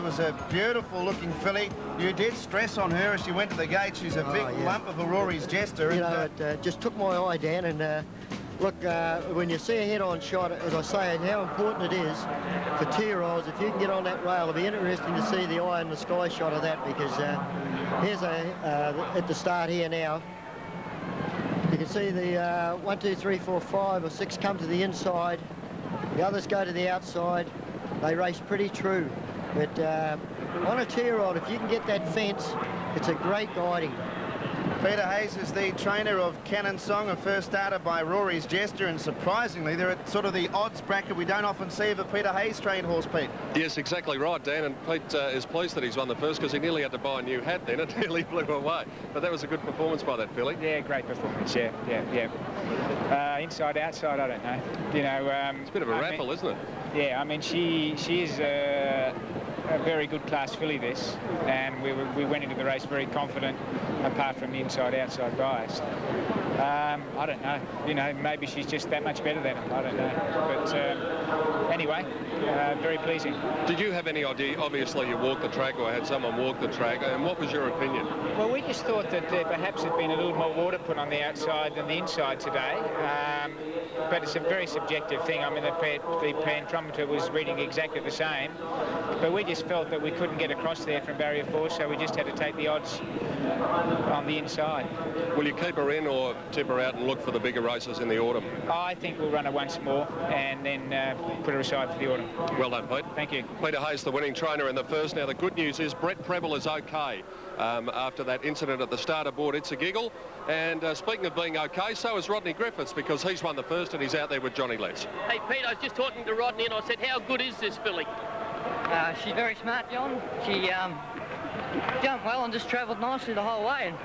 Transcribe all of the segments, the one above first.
was a beautiful-looking filly. You did stress on her as she went to the gate. She's a big lump of Rory's Jester. You know, it just took my eye, Dan, and look, when you see a head-on shot, as I say, how important it is for two-year-olds. If you can get on that rail, it'll be interesting to see the eye in the sky shot of that, because here's at the start here now. You can see the 1, 2, 3, 4, 5 or 6 come to the inside. The others go to the outside. They race pretty true. But on a two-year-old, if you can get that fence, it's a great guiding. Peter Hayes is the trainer of Cannon Song, a first starter by Rory's Jester, and surprisingly, they're at sort of the odds bracket we don't often see of a Peter Hayes trained horse, Pete. Yes, exactly right, Dan, and Pete is pleased that he's won the first, because he nearly had to buy a new hat then. It nearly blew away. But that was a good performance by that filly. Yeah, great performance, yeah. Inside, outside, I don't know. You know, it's a bit of a raffle, isn't it? Yeah, I mean, she is a very good class filly, this, and we went into the race very confident, apart from the inside-outside bias. I don't know, you know, maybe she's just that much better than him, I don't know. But anyway, very pleasing. Did you have any idea? Obviously, you walked the track or had someone walk the track, and what was your opinion? Well, we just thought that perhaps there'd been a little more water put on the outside than the inside today. But it's a very subjective thing. I mean, the pantrometer was reading exactly the same, but we just felt that we couldn't get across there from barrier 4, so we just had to take the odds on the inside. Will you keep her in or tip her out and look for the bigger races in the autumn? I think we'll run her once more and then put her aside for the autumn. Well done, Pete. Thank you. Peter Hayes, the winning trainer in the first. Now, the good news is Brett Preble is okay after that incident at the starter board. It's a giggle. And speaking of being okay, so is Rodney Griffiths, because he's won the first and he's out there with Johnny Letts. Hey, Pete, I was just talking to Rodney and I said, how good is this filly? She's very smart, John. She jumped well and just travelled nicely the whole way. And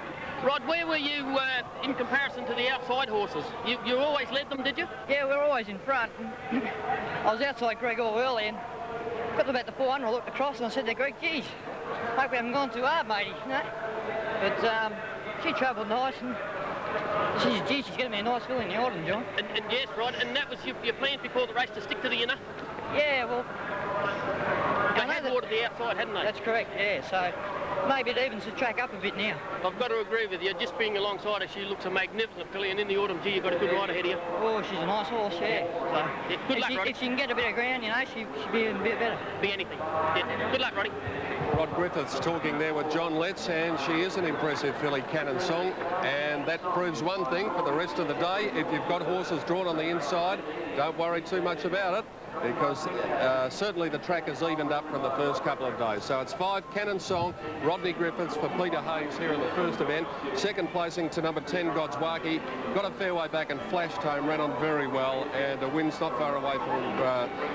Rod, where were you in comparison to the outside horses? You always led them, did you? Yeah, we were always in front. I was outside Greg all early and got to about the 400. I looked across and I said to Greg, geez, hope we haven't gone too hard, matey. You know? But she travelled nice and she's going to be a nice filly in the autumn, John. And yes, Rod, and that was your plans before the race, to stick to the inner? Yeah, well... They had water to the outside, hadn't they? That's correct, yeah, so maybe it evens the track up a bit now. I've got to agree with you. Just being alongside her, she looks a magnificent filly, and in the autumn, gee, you've got a good ride ahead of you. Oh, she's a nice horse, yeah. So, yeah, good luck, Roddy. If she can get a bit of ground, you know, she'll be a bit better. Be anything. Yeah. Good luck, Roddy. Rod Griffiths talking there with John Letts, and she is an impressive filly, Cannon Song, and that proves one thing for the rest of the day. If you've got horses drawn on the inside, don't worry too much about it, because certainly the track has evened up from the first couple of days. So it's 5, Cannon Song, Rodney Griffiths for Peter Hayes here in the first event. Second placing to number 10, Godswaki. Got a fair way back and flashed home, ran on very well, and a win's not far away from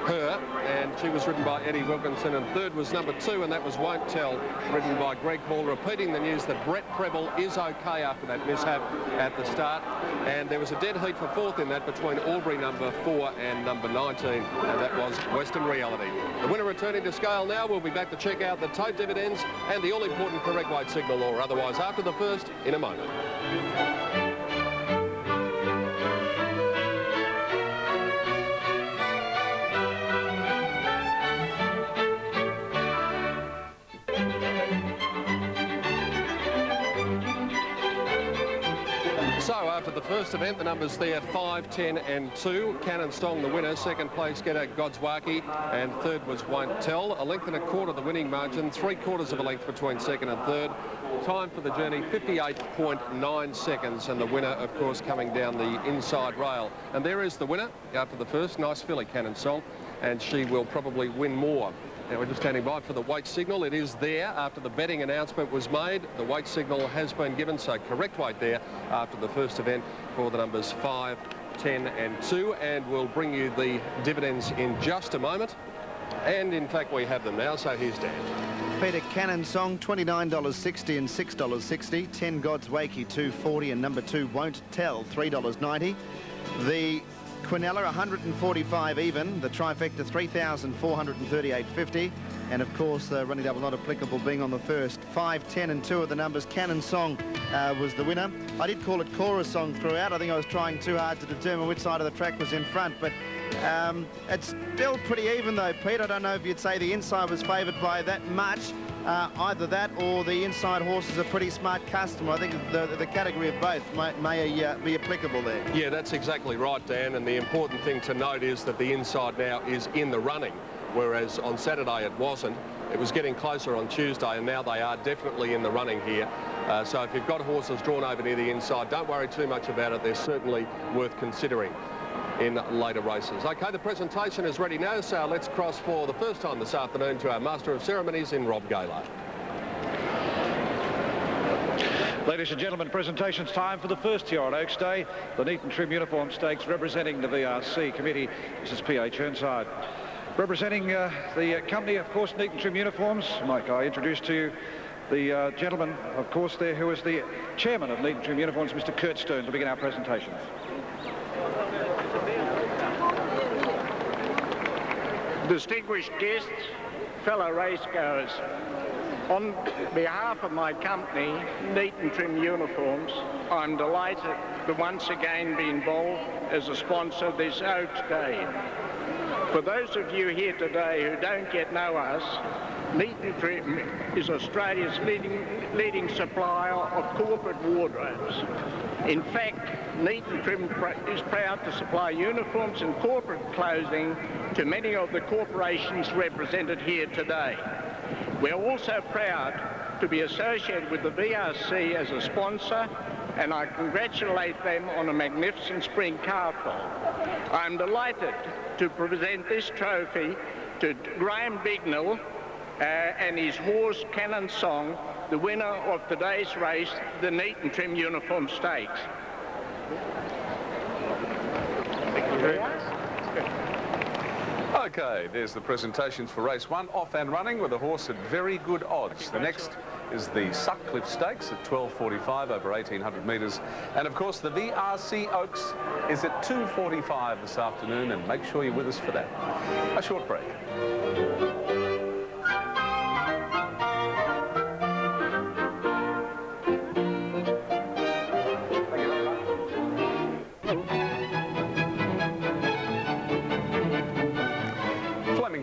her, and she was ridden by Eddie Wilkinson. And third was number 2, and that was Won't Tell, ridden by Greg Hall, repeating the news that Brett Preble is okay after that mishap at the start. And there was a dead heat for fourth in that between Albury number 4 and number 19. And that was Western Reality. The winner returning to scale now. We'll be back to check out the tote dividends and the all-important correct weight signal, or otherwise after the first in a moment. So after the first event, the numbers there 5, 10 and 2. Cannon Song the winner, second place getter Godswaki, and third was Won't Tell. A length and a quarter the winning margin, 3/4 of a length between second and third. Time for the journey 58.9 seconds, and the winner of course coming down the inside rail. And there is the winner after the first. Nice filly, Cannon Song, and she will probably win more. Now we're just standing by for the weight signal. It is there after the betting announcement was made. The weight signal has been given, so correct weight there after the first event for the numbers 5, 10 and 2. And we'll bring you the dividends in just a moment. And in fact we have them now, so here's Dan. Peter, Cannon Song, $29.60 and $6.60. 10 Godswaki, $2.40, and number 2 Won't Tell, $3.90. The Quinella, 145 even. The trifecta, 3,438.50. And of course, the running double not applicable being on the first. 5, 10 and 2 of the numbers. Cannon Song was the winner. I did call it Chorus Song throughout. I think I was trying too hard to determine which side of the track was in front, but It's still pretty even though, Pete. I don't know if you'd say the inside was favoured by that much. Either that or the inside horse is a pretty smart customer. I think the category of both may be applicable there. Yeah, that's exactly right, Dan, and the important thing to note is that the inside now is in the running, whereas on Saturday it wasn't. It was getting closer on Tuesday, and now they are definitely in the running here. So if you've got horses drawn over near the inside, don't worry too much about it. They're certainly worth considering in later races. OK, the presentation is ready now, so let's cross for the first time this afternoon to our Master of Ceremonies in Rob Gaylard. Ladies and gentlemen, presentation's time for the first here on Oaks Day. The Neat and Trim Uniform Stakes, representing the VRC committee. This is P.A. Churnside. Representing the company, of course, Neat and Trim Uniforms. Mike, I introduce to you the gentleman, of course, there who is the chairman of Neat and Trim Uniforms, Mr. Kurt Stern, to begin our presentations. Distinguished guests, fellow racegoers, on behalf of my company, Neat and Trim Uniforms, I'm delighted to once again be involved as a sponsor this Oaks Day. For those of you here today who don't yet know us, Neat and Trim is Australia's leading supplier of corporate wardrobes. In fact, Neat and Trim is proud to supply uniforms and corporate clothing to many of the corporations represented here today. We're also proud to be associated with the VRC as a sponsor, and I congratulate them on a magnificent spring carnival. I'm delighted to present this trophy to Graham Bignell and his horse Cannon Song, the winner of today's race, the Neat and Trim Uniform Stakes. Thank you very much. Okay, there's the presentations for race 1, off and running with a horse at very good odds. The next is the Sutcliffe Stakes at 12:45 over 1,800 metres. And of course, the VRC Oaks is at 2:45 this afternoon, and make sure you're with us for that. A short break.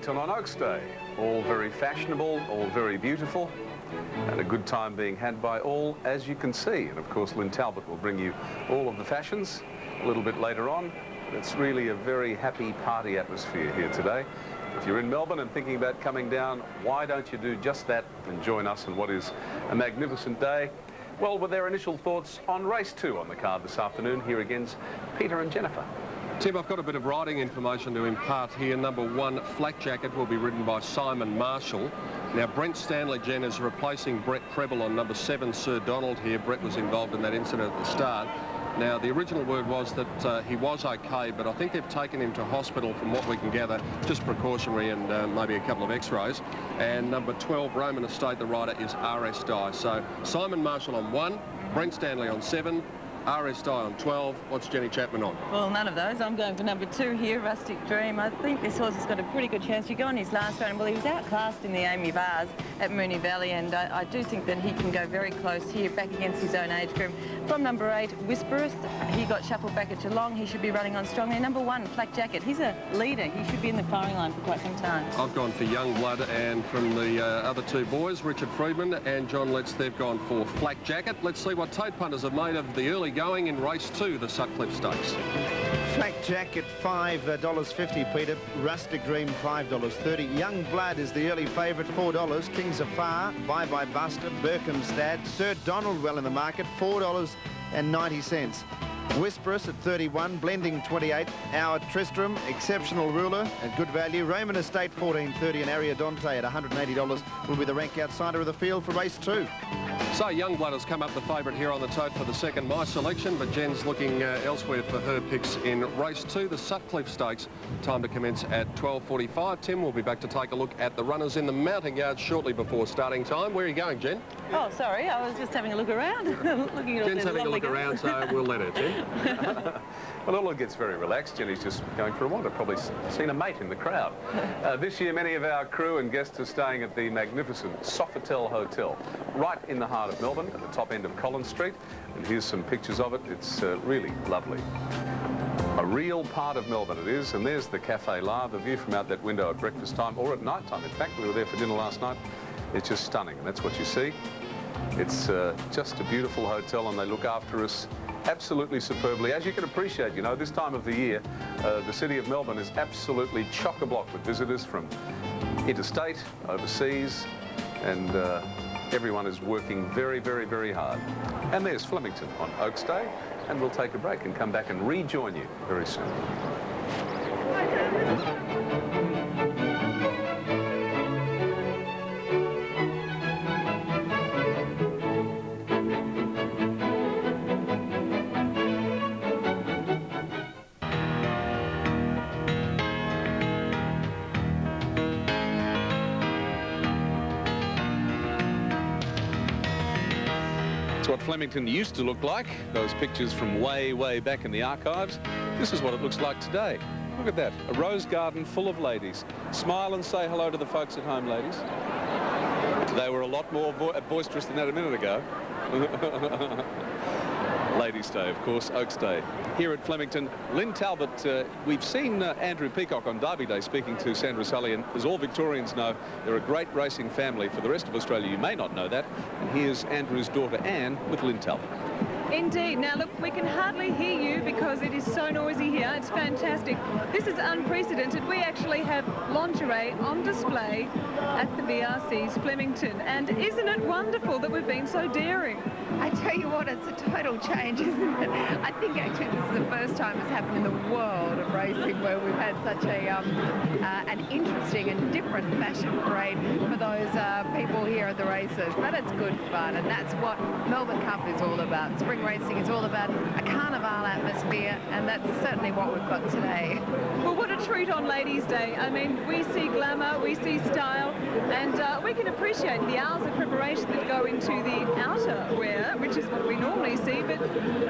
On Oaks Day, all very fashionable, all very beautiful, and a good time being had by all, as you can see. And of course, Lynn Talbot will bring you all of the fashions a little bit later on. It's really a very happy party atmosphere here today. If you're in Melbourne and thinking about coming down, why don't you do just that and join us on what is a magnificent day? Well, with their initial thoughts on race 2 on the card this afternoon, here again's Peter and Jennifer. Tim, I've got a bit of riding information to impart here. Number 1, Flak Jacket, will be ridden by Simon Marshall. Now, Brent Stanley, Jen, is replacing Brett Preble on number 7, Sir Donald here. Brett was involved in that incident at the start. Now, the original word was that he was okay, but I think they've taken him to hospital from what we can gather, just precautionary and maybe a couple of x-rays. And number 12, Roman Estate, the rider is RS Dye. So Simon Marshall on 1, Brent Stanley on 7, RS Dye on 12. What's Jenny Chapman on? Well, none of those. I'm going for number 2 here, Rustic Dream. I think this horse has got a pretty good chance. You go on his last run. Well, he was outclassed in the Amy Bars at Moonee Valley, and I do think that he can go very close here, back against his own age group. From number 8, Whisperous, he got shuffled back at Geelong. He should be running on strongly. Number 1, Flak Jacket. He's a leader. He should be in the firing line for quite some time. I've gone for Young Blood, and from the other 2 boys, Richard Friedman and John Letts, they've gone for Flak Jacket. Let's see what tote punters have made of the early going in race 2, the Sutcliffe Stakes. Flak Jacket, $5.50, Peter. Rustic Dream, $5.30. Young Blood is the early favourite, $4. Kings of Far, Bye Bye Buster, Berkhamstad, Sir Donald well in the market, $4.90. Whisperous at 31, Blending 28, Our Tristram, Exceptional Ruler at good value, Roman Estate 14.30, and Ariadonte at $180 will be the rank outsider of the field for race 2. So Youngblood has come up the favourite here on the tote for the second, my selection, but Jen's looking elsewhere for her picks in race 2, the Sutcliffe Stakes. Time to commence at 12:45. Tim will be back to take a look at the runners in the mounting yard shortly before starting time. Where are you going, Jen? Oh, sorry, I was just having a look around. Looking at Jen's having a look around, so we'll let her, Jen. Well, all gets very relaxed. Jenny's just going for a wander. Probably seen a mate in the crowd. This year, many of our crew and guests are staying at the magnificent Sofitel Hotel, right in the heart of Melbourne, at the top end of Collins Street. And here's some pictures of it. It's really lovely. A A real part of Melbourne it is, and there's the Cafe La, the view from out that window at breakfast time or at night time. In fact, we were there for dinner last night. It's just stunning, and that's what you see. It's just a beautiful hotel, and they look after us absolutely superbly. As you can appreciate, you know, this time of the year, the city of Melbourne is absolutely chock-a-block with visitors from interstate, overseas, and everyone is working very, very, very hard. And there's Flemington on Oaks Day, and we'll take a break and come back and rejoin you very soon. It's what Flemington used to look like, those pictures from way, way back in the archives. This is what it looks like today. Look at that, a rose garden full of ladies. Smile and say hello to the folks at home, ladies. They were a lot more boisterous than that a minute ago. Ladies' Day, of course, Oaks Day. Here at Flemington, Lynn Talbot, we've seen Andrew Peacock on Derby Day speaking to Sandra Sully, and as all Victorians know, they're a great racing family. For the rest of Australia, you may not know that. And here's Andrew's daughter, Anne, with Lynn Talbot. Indeed. Now, look, we can hardly hear you because it is so noisy here. It's fantastic. This is unprecedented. We actually have lingerie on display at the VRC's Flemington. And isn't it wonderful that we've been so daring? I tell you what, it's a total change, isn't it? I think actually this is the first time it's happened in the world of racing where we've had such a an interesting and different fashion parade for those people here at the races. But it's good fun, and that's what Melbourne Cup is all about. Spring racing is all about a carnival atmosphere, and that's certainly what we've got today. Well, what a treat on Ladies' Day. I mean, we see glamour, we see style, and we can appreciate the hours of preparation that go into the outer wear, which is what we normally see, but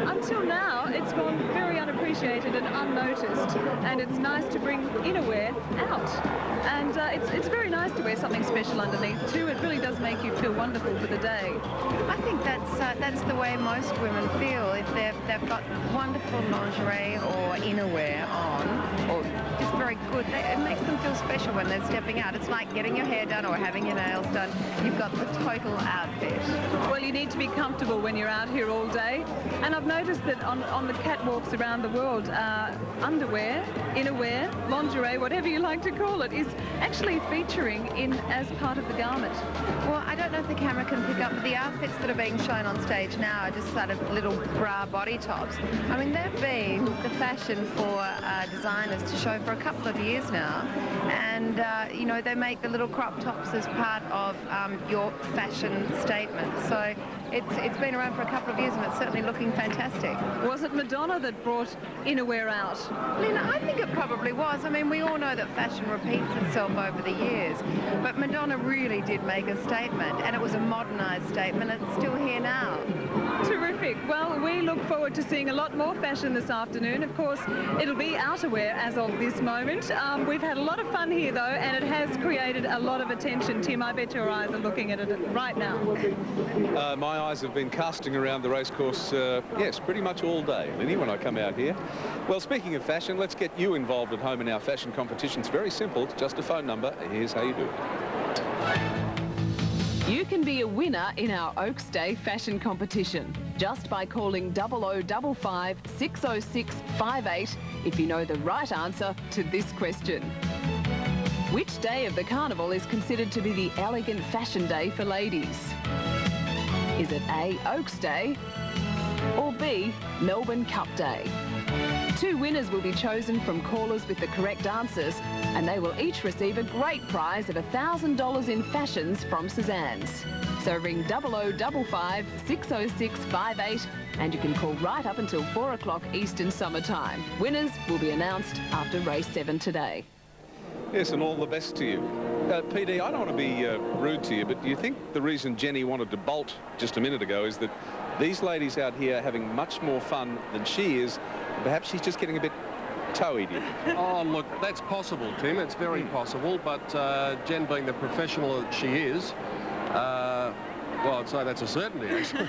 until now it's gone very unappreciated and unnoticed, and it's nice to bring innerwear out. And it's very nice to wear something special underneath too. It really does make you feel wonderful for the day. I think that's the way most women feel. If they've got wonderful lingerie or innerwear on, or just very good, it makes them feel special when they're stepping out. It's like getting your hair done or having your nails done. You've got the total outfit. Well, you need to be comfortable when you're out here all day. And I've noticed that on the catwalks around the world, underwear, innerwear, lingerie, whatever you like to call it, is actually featuring as part of the garment. Well, I don't know if the camera can pick up, but the outfits that are being shown on stage now are just sort of little bra body tops. I mean, they've been the fashion for designers to show for a couple of years now. And, you know, they make the little crop tops as part of your fashion statement. So it's been around for a couple of years, and it's certainly looking fantastic. Was it Madonna that brought innerwear out? Lynn, I think it probably was. I mean, we all know that fashion repeats itself over the years, but Madonna really did make a statement, and it was a modernised statement. It's still here now. Terrific. Well, we look forward to seeing a lot more fashion this afternoon. Of course, it'll be outerwear as of this moment. We've had a lot of fun here, though, and it has created a lot of attention. Tim, I bet your eyes are looking at it right now. My eyes have been casting around the racecourse, yes, pretty much all day, Linny, when I come out here. Well, speaking of fashion, let's get you involved at home in our fashion competitions. Very simple, just a phone number. Here's how you do it. You can be a winner in our Oaks Day fashion competition just by calling 0055 606 58 if you know the right answer to this question. Which day of the carnival is considered to be the elegant fashion day for ladies? Is it A, Oaks Day, or B, Melbourne Cup Day? 2 winners will be chosen from callers with the correct answers, and they will each receive a great prize of $1,000 in fashions from Suzanne's. So ring 0055 606 58 and you can call right up until 4 o'clock Eastern Summer Time. Winners will be announced after race 7 today. Yes, and all the best to you. PD, I don't want to be rude to you, but do you think the reason Jenny wanted to bolt just a minute ago is that these ladies out here are having much more fun than she is? Perhaps she's just getting a bit toey, do you think? Oh, look, that's possible, Tim. It's very possible. But Jen, being the professional that she is, Well, I'd say that's a certainty, actually.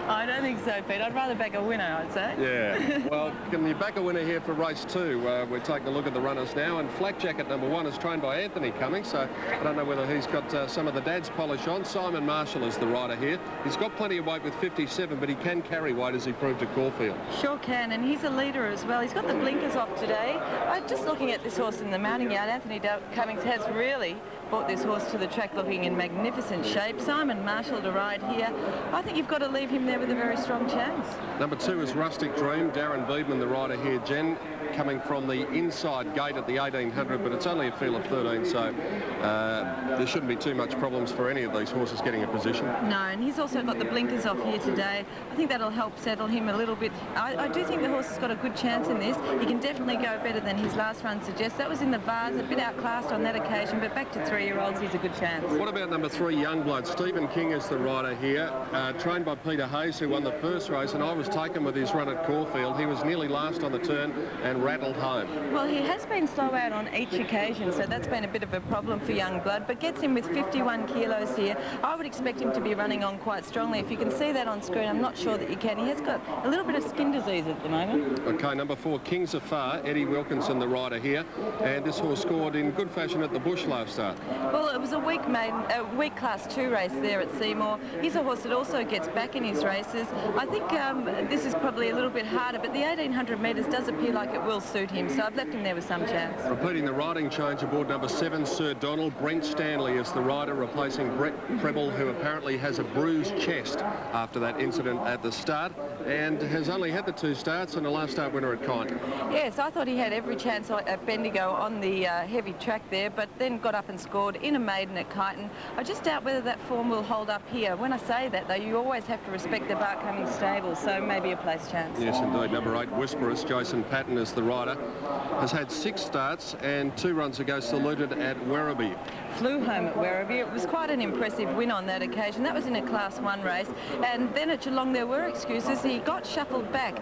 I don't think so, Pete. I'd rather back a winner, I'd say. Yeah. Well, can you back a winner here for race 2? We're taking a look at the runners now, and Flak Jacket number 1 is trained by Anthony Cummings, so I don't know whether he's got some of the dad's polish on. Simon Marshall is the rider here. He's got plenty of weight with 57, but he can carry weight, as he proved at Caulfield. Sure can, and he's a leader as well. He's got the blinkers off today. Just looking at this horse in the mounting yard, Anthony Cummings has really brought this horse to the track looking in magnificent shape. Simon Marshall to ride here. I think you've got to leave him there with a very strong chance. Number 2 is Rustic Dream. Darren Beedman, the rider here, Jen, coming from the inside gate at the 1800, but it's only a field of 13, so there shouldn't be too much problems for any of these horses getting a position. No, and he's also got the blinkers off here today. I think that'll help settle him a little bit. I do think the horse has got a good chance in this. He can definitely go better than his last run suggests. That was in the bars, a bit outclassed on that occasion, but back to 3-year-olds, he's a good chance. What about number 3, Youngblood? Stephen King is the rider here, trained by Peter Hayes, who won the first race, and I was taken with his run at Caulfield. He was nearly last on the turn and rattled home. Well, he has been slow out on each occasion, so that's been a bit of a problem for Youngblood, but gets him with 51 kilos here. I would expect him to be running on quite strongly. If you can see that on screen, I'm not sure that you can. He has got a little bit of skin disease at the moment. OK, number 4, Kings of Far, Eddie Wilkinson, the rider here, and this horse scored in good fashion at the Bush last start. Well, it was a weak Class 2 race there at Seymour. He's a horse that also gets back in his races. I think this is probably a little bit harder, but the 1800 metres does appear like it will suit him, so I've left him there with some chance. Repeating the riding change aboard number 7, Sir Donald. Brent Stanley is the rider, replacing Brett Preble, who apparently has a bruised chest after that incident at the start, and has only had the 2 starts and a last start winner at Kyneton. Yes, I thought he had every chance at Bendigo on the heavy track there, but then got up and scored in a maiden at Kyneton. I just doubt whether that form will hold up here. When I say that, though, you always have to respect the Bart Cummings stable, so maybe a place chance. Yes, indeed. Number 8, Whisperers, Jason Patton is the rider. Has had 6 starts and 2 runs ago saluted at Werribee. Flew home at Werribee. It was quite an impressive win on that occasion. That was in a Class 1 race. And then at Geelong there were excuses. He got shuffled back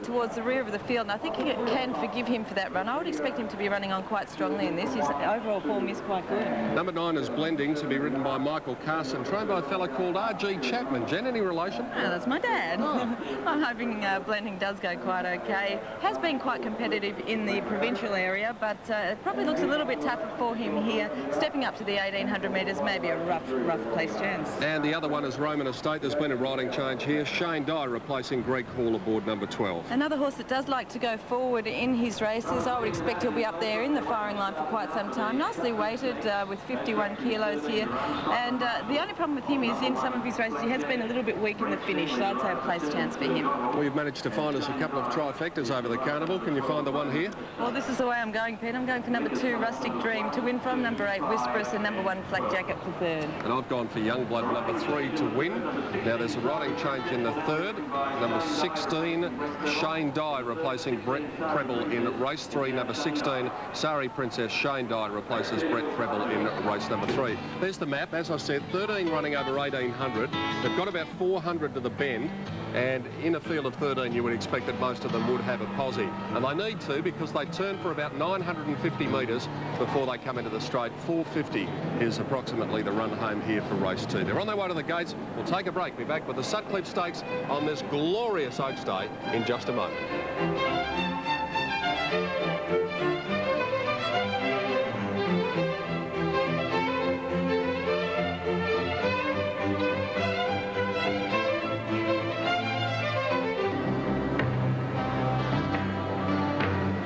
towards the rear of the field, and I think you can forgive him for that run. I would expect him to be running on quite strongly in this. His overall form is quite good. Number 9 is Blending, to be ridden by Michael Carson, trained by a fellow called R.G. Chapman. Jen, any relation? Oh, that's my dad. Oh. I'm hoping Blending does go quite okay. Has been quite competitive in the provincial area, but it probably looks a little bit tougher for him here. Stepping up to the 1800 metres, maybe a rough place chance. And the other one is Roman Estate. There's been a riding change here. Shane Dye replacing Greg Hall aboard number 12. Another horse that does like to go forward in his races. I would expect he'll be up there in the firing line for quite some time. Nicely weighted with 51 kilos here. And the only problem with him is in some of his races he has been a little bit weak in the finish, so I'd say a place chance for him. Well, you've managed to find us a couple of trifectas over the carnival. Can you find the one here? Well, this is the way I'm going, Pete. I'm going for number 2, Rustic Dream, to win from number 8, Whisperous, and number 1, Flak Jacket for 3rd. And I've gone for Youngblood, number 3, to win. Now, there's a riding change in the 3rd. Number 16, Shane Dye replacing Brett Preble in race 3. Number 16, Sari Princess. Shane Dye replaces Brett Preble in race number 3. There's the map. As I said, 13 running over 1800. They've got about 400 to the bend, and in a field of 13 you would expect that most of them would have a posse, and they need to, because they turn for about 950 metres before they come into the straight. 450 is approximately the run home here for race 2. They're on their way to the gates. We'll take a break. Be back with the Sutcliffe Stakes on this glorious Oaks Day in just a moment.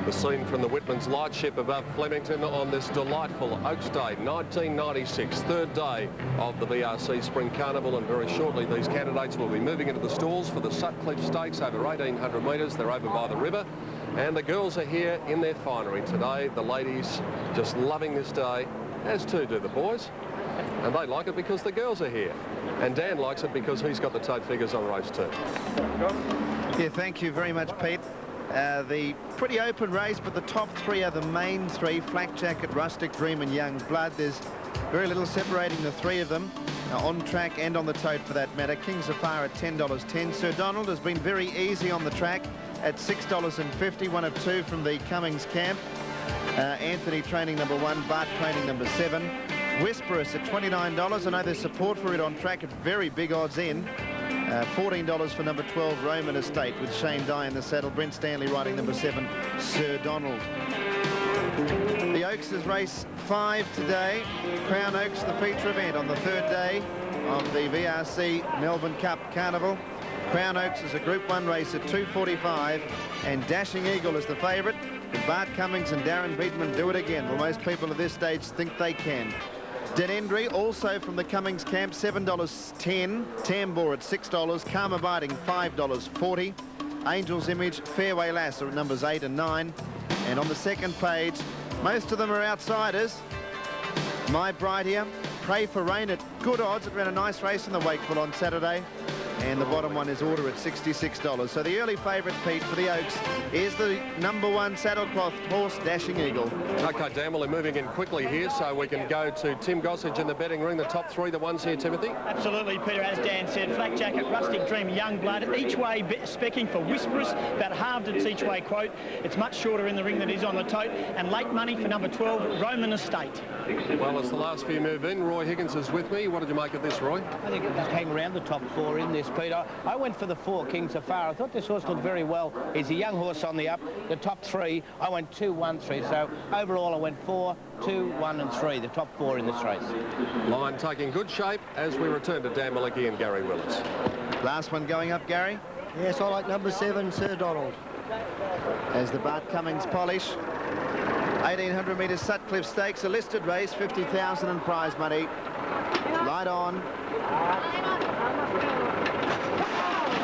The scene from the Whitman's Lightship above Flemington on this delightful Oaks Day, 1996, 3rd day of the VRC Spring Carnival, and very shortly these candidates will be moving into the stalls for the Sutcliffe Stakes over 1800 metres. They're over by the river, and the girls are here in their finery today. The ladies just loving this day, as too do the boys, and they like it because the girls are here. And Dan likes it because he's got the tote figures on race 2. Yeah, thank you very much, Pete. The pretty open race, but the top 3 are the main 3, Flak Jacket, Rustic Dream and Youngblood. There's very little separating the 3 of them, on track and on the tote for that matter. Kings of Far at $10.10. Sir Donald has been very easy on the track at $6.50, 1 of 2 from the Cummings camp. Anthony training number 1, Bart training number 7. Whisperous at $29. I know there's support for it on track at very big odds in. $14 for number 12, Roman Estate, with Shane Dye in the saddle. Brent Stanley riding number 7, Sir Donald. The Oaks is race 5 today. Crown Oaks, the feature event on the 3rd day of the VRC Melbourne Cup Carnival. Crown Oaks is a Group 1 race at 2:45, and Dashing Eagle is the favourite. If Bart Cummings and Darren Beatman do it again, well, most people at this stage think they can. Denendry, also from the Cummings camp, $7.10. Tambor at $6. Karma Biting, $5.40. Angel's Image, Fairway Lass are at numbers 8 and 9. And on the second page, most of them are outsiders. My Bright here, Pray for Rain at good odds. It ran a nice race in the Wakeful on Saturday. And the bottom one is Order at $66. So the early favourite, Pete, for the Oaks is the number 1 saddlecloth horse, Dashing Eagle. OK, Dan, well, they're moving in quickly here, so we can go to Tim Gossage in the betting ring. The top 3, the ones here, Timothy? Absolutely, Peter, as Dan said. Flak Jacket, Rustic Dream, Young Blood, each way specking for Whisperous, about halved its each way quote. It's much shorter in the ring than it is on the tote. And late money for number 12, Roman Estate. Well, as the last few move in, Roy Higgins is with me. What did you make of this, Roy? I think it just came around the top 4 in this, Peter. I went for the 4, Kings of Far. I thought this horse looked very well. He's a young horse on the up. The top 3, I went 2, 1, 3. So overall, I went 4, 2, 1 and 3, the top 4 in this race. Line taking good shape as we return to Dan Malicki and Gary Willis. Last one going up, Gary? Yes, I like number 7, Sir Donald. As the Bart Cummings polish. 1,800 metres Sutcliffe Stakes, a listed race, 50,000 in prize money. Light on.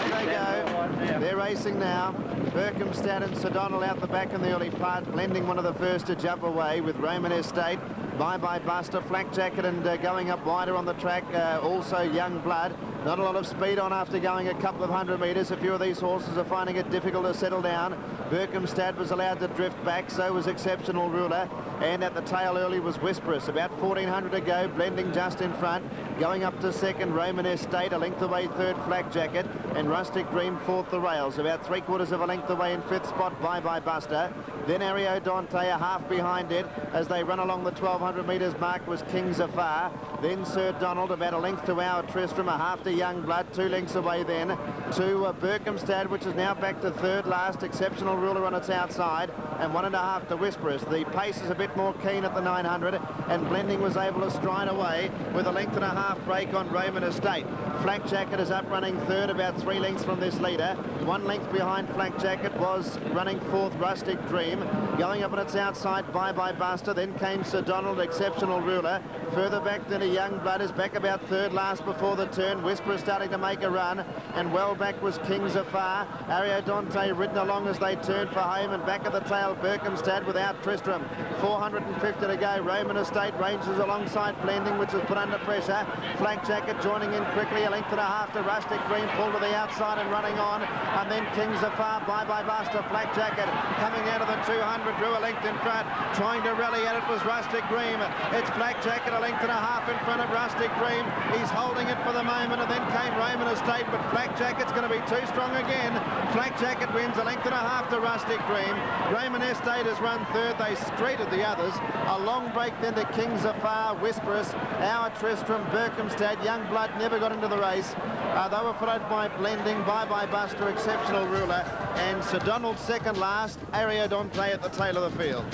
There they go. They're racing now. Berkhamsted and Sir Donald out the back in the early part, blending one of the first to jump away with Roman Estate. Bye Bye Buster, Flak Jacket, and going up wider on the track, also Young Blood. Not a lot of speed on after going a couple of 100 metres. A few of these horses are finding it difficult to settle down. Berkhamsted was allowed to drift back, so was Exceptional Ruler. And at the tail early was Whisperous. About 1,400 to go, blending just in front. Going up to second, Roman Estate, a length away third, Flak Jacket. And Rustic Dream fourth, the rails. About 3/4 of a length away in fifth spot, Bye Bye Buster. Then Ariodante, a half behind it. As they run along the 1,200 metres mark was Kings of Far. Then Sir Donald, about a length to Our Tristram, a half to Young Blood, 2 lengths away then to Berkhamsted, which is now back to third last. Exceptional Ruler on its outside, and 1.5 to Whisperous. The pace is a bit more keen at the 900, and Blending was able to stride away with a 1.5 break on Roman Estate. Flak Jacket is up running third, about 3 lengths from this leader. 1 length behind Flak Jacket was running fourth, Rustic Dream. Going up on its outside, Bye Bye Buster. Then came Sir Donald, Exceptional Ruler. Further back than a Young Blood is back about third last before the turn. Whisperer starting to make a run, and well back was Kings of Far. Ariodante ridden along as they turned for home, and back at the tail Berkhamsted without Tristram. 450 to go. Roman Estate ranges alongside Blending, which is put under pressure. Flak Jacket joining in quickly, a 1.5 to Rustic Dream, pulled to the outside and running on, and then Kings of Far, Bye Bye Buster. Flak Jacket coming out of the 200, drew a length in front, trying to rally at it was Rustic Dream. It's Flak Jacket, a 1.5 in front of Rustic Dream. He's holding it for the moment, and then came Roman Estate, but Flak Jacket's going to be too strong again. Flak Jacket wins, a 1.5 to Rustic Dream. Roman Estate has run third. They streeted the others. A long break then to Kings of Far, Whisperous, Our Tristram, Berkhamsted. Young Blood never got into the race. They were followed by Blending, Bye Bye Buster, Exceptional Ruler, and Sir Donald second last, Ariodante at the tail of the field.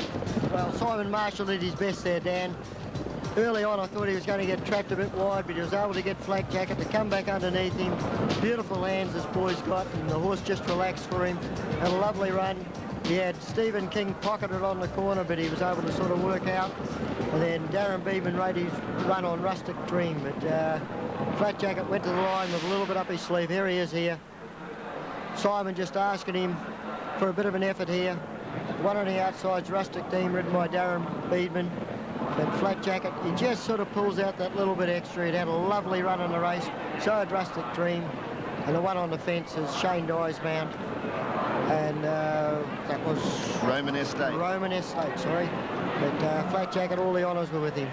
Well, Simon Marshall did his best there, Dan. Early on, I thought he was going to get trapped a bit wide, but he was able to get Flak Jacket to come back underneath him. Beautiful lands this boy's got, and the horse just relaxed for him. Had a lovely run. He had Stephen King pocketed on the corner, but he was able to sort of work out. And then Darren Beeman rode his run on Rustic Dream, but Flak Jacket went to the line with a little bit up his sleeve. Here he is here. Simon just asking him for a bit of an effort here. One on the outside's Rustic Dream, ridden by Darren Beedman. But Flak Jacket, he just sort of pulls out that little bit extra. He'd had a lovely run in the race. So had Rustic Dream. And the one on the fence is Shane Dye's mount. And that was... Roman Estate. Roman Estate, sorry. But Flak Jacket, all the honours were with him.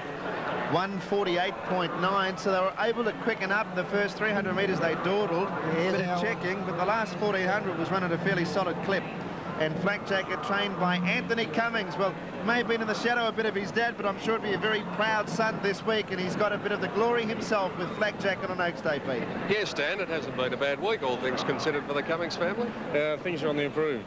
148.9, so they were able to quicken up. The first 300 metres they dawdled, bit of checking, but the last 1,400 was running a fairly solid clip. and Flak Jacket trained by Anthony Cummings. Well, may have been in the shadow a bit of his dad, but I'm sure it'll be a very proud son this week, and he's got a bit of the glory himself with Flak Jacket on Oaks Day, Pete. Yes, Dan, it hasn't been a bad week, all things considered, for the Cummings family. Things are on the improve.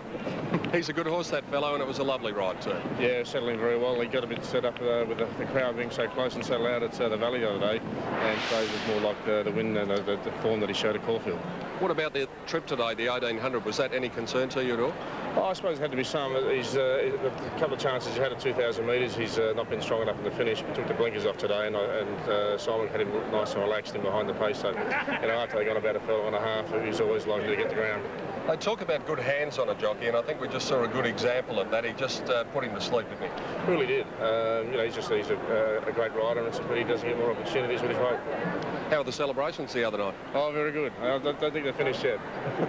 He's a good horse, that fellow, and it was a lovely ride too. Yeah, settling very well. He got a bit set up with the crowd being so close and so loud at the Valley the other day, and Fraser's more like the win and the form that he showed at Caulfield. What about the trip today, the 1800? Was that any concern to you at all? Oh, I suppose it had to be some. He's a couple of chances he had at 2,000 metres. He's not been strong enough in the finish. We took the blinkers off today, and Simon had him nice and relaxed in behind the pace. So, after they got about a furlong and a half, he's always likely to get the ground. They talk about good hands on a jockey, and I think we just saw a good example of that. He just put him to sleep, didn't he? Really did. He's a great rider, but he doesn't get more opportunities with his weight. How were the celebrations the other night? Oh, very good. I don't think they're finished yet.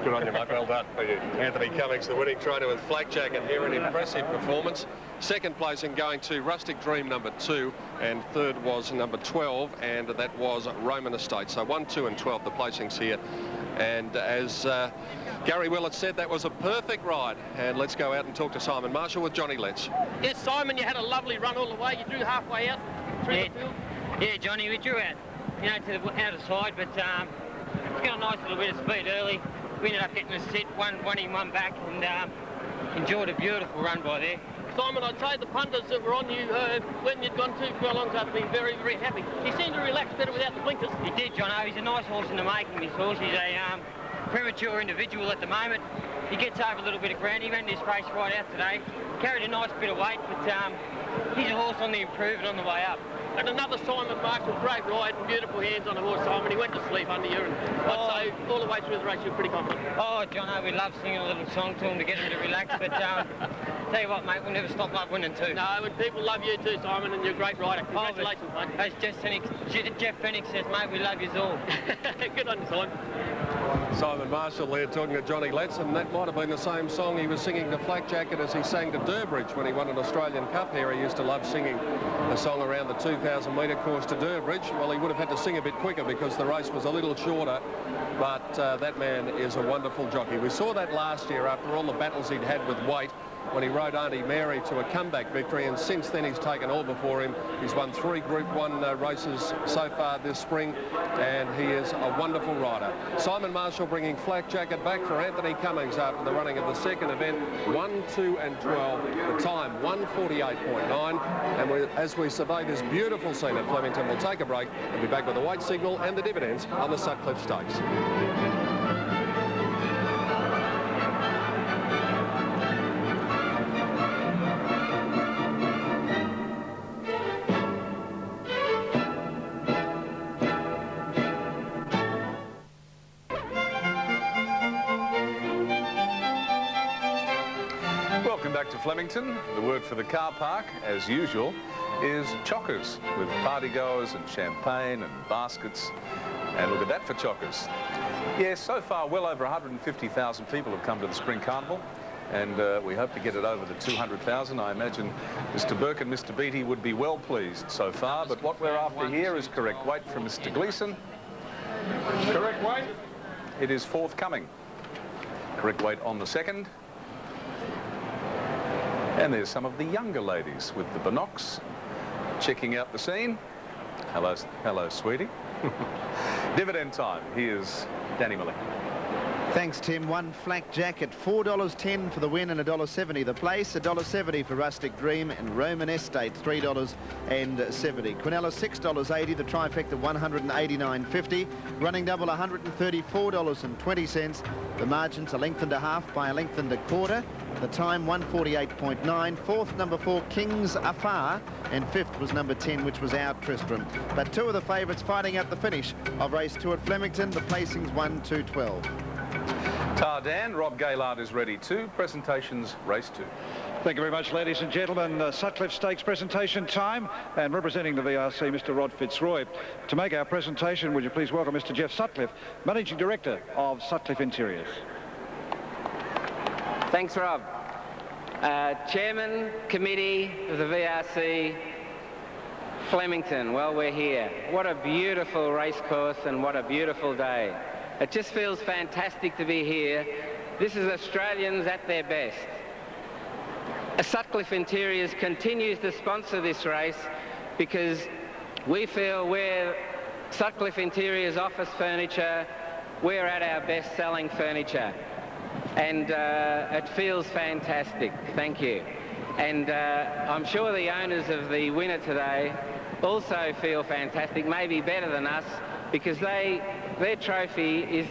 Good on you, mate. Well done. Thank you. Anthony Cummings, the winning trainer with Flak Jacket here, an impressive performance. Second place in going to Rustic Dream number 2, and third was number 12, and that was Roman Estate. So 1, 2 and 12, the placings here. And as Gary Willett said, that was a perfect ride. And let's go out and talk to Simon Marshall with Johnny Letts. Yes, Simon, you had a lovely run all the way. You drew halfway out through the field. Yeah, Johnny, we drew out, to the outer side, but we got a nice little bit of speed early. We ended up getting a sit, one in, one back, and enjoyed a beautiful run by there. Simon, I'd say the punters that were on you when you'd gone too far along have been very, very happy. He seemed to relax better without the blinkers. He did, John. He's a nice horse in the making, this horse. He's a premature individual at the moment. He gets over a little bit of ground. He ran this race right out today. Carried a nice bit of weight, but he's a horse on the improve and on the way up. And another Simon Marshall, great ride and beautiful hands on the horse, Simon. He went to sleep under you, and I'd say all the way through the race you're pretty confident. Oh, John, we love singing a little song to him to get him to relax, but tell you what, mate, we'll never stop love winning too. No, and people love you too, Simon, and you're a great rider. Congratulations, mate. As Jeff Fennick says, mate, we love you all. Good on you, Simon. Simon Marshall there talking to Johnny Letts, and that might have been the same song he was singing to Flak Jacket as he sang to Durbridge when he won an Australian Cup here. He used to love singing a song around the 2,000 metre course to Durbridge. Well, he would have had to sing a bit quicker because the race was a little shorter, but that man is a wonderful jockey. We saw that last year after all the battles he'd had with weight when he rode Auntie Mary to a comeback victory, and since then he's taken all before him. He's won 3 Group 1 races so far this spring, and he is a wonderful rider. Simon Marshall bringing Flak Jacket back for Anthony Cummings after the running of the second event, 1, 2 and 12. The time 1:48.9, and as we survey this beautiful scene at Flemington, we'll take a break and be back with the weight signal and the dividends on the Sutcliffe Stakes. To Flemington. The word for the car park, as usual, is chockers, with partygoers and champagne and baskets. And look at that for chockers. Yes, so far well over 150,000 people have come to the Spring Carnival, and we hope to get it over the 200,000. I imagine Mr. Burke and Mr. Beattie would be well pleased so far, but what we're after here is correct weight from Mr. Gleeson. Correct weight? It is forthcoming. Correct weight on the second. And there's some of the younger ladies with the binocs checking out the scene. Hello, sweetie. Dividend time. Here's Danny Miller. Thanks, Tim. One Flak Jacket, $4.10 for the win and $1.70 the place. $1.70 for Rustic Dream and Roman Estate, $3.70. Quinella, $6.80. The trifecta, $189.50. Running double, $134.20. The margins a length and a half by a length and a quarter. The time 1:48.9. Fourth, number 4, Kings Afar, and fifth was number 10, which was Our Tristram. But two of the favourites fighting out the finish of race 2 at Flemington. The placings 1, 2, 12. Tardan, Rob Gaylard is ready too. Presentations, race 2. Thank you very much, ladies and gentlemen. Sutcliffe Stakes presentation time, and representing the VRC, Mr. Rod Fitzroy. To make our presentation, would you please welcome Mr. Jeff Sutcliffe, Managing Director of Sutcliffe Interiors. Thanks, Rob. Chairman, committee of the VRC, Flemington. Well, we're here. What a beautiful race course and what a beautiful day. It just feels fantastic to be here. This is Australians at their best. Sutcliffe Interiors continues to sponsor this race because we feel we're Sutcliffe Interiors office furniture, we're at our best-selling furniture. And it feels fantastic. Thank you. And I'm sure the owners of the winner today also feel fantastic, maybe better than us, because their trophy is